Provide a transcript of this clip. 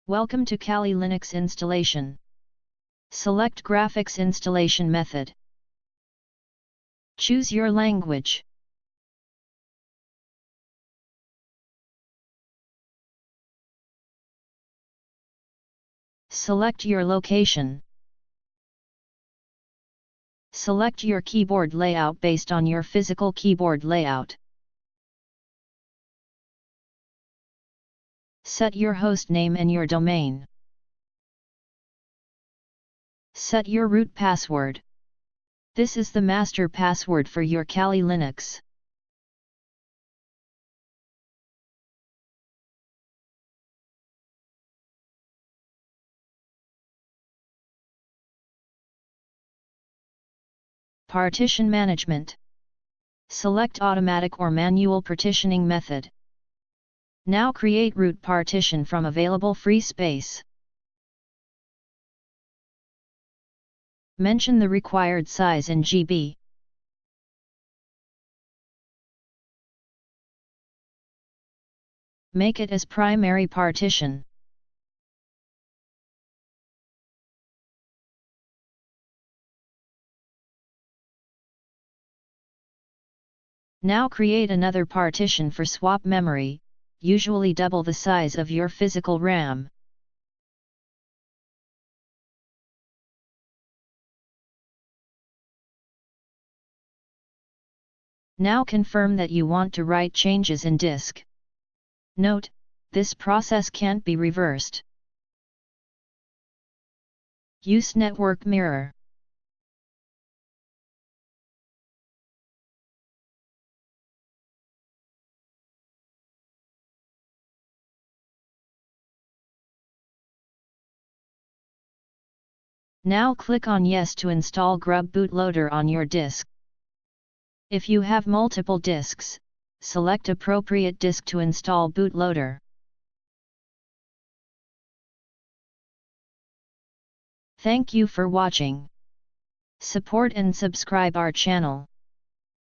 Welcome to Kali Linux installation. Select Graphics installation method. Choose your language. Select your location. Select your keyboard layout based on your physical keyboard layout. Set your host name and your domain. Set your root password. This is the master password for your Kali Linux. Partition management. Select automatic or manual partitioning method. Now create root partition from available free space. Mention the required size in GB. Make it as primary partition. Now create another partition for swap memory, usually double the size of your physical RAM. Now confirm that you want to write changes in disk. Note, this process can't be reversed. Use network mirror. Now click on Yes to install Grub bootloader on your disk. If you have multiple disks, select appropriate disk to install bootloader. Thank you for watching. Support and subscribe our channel.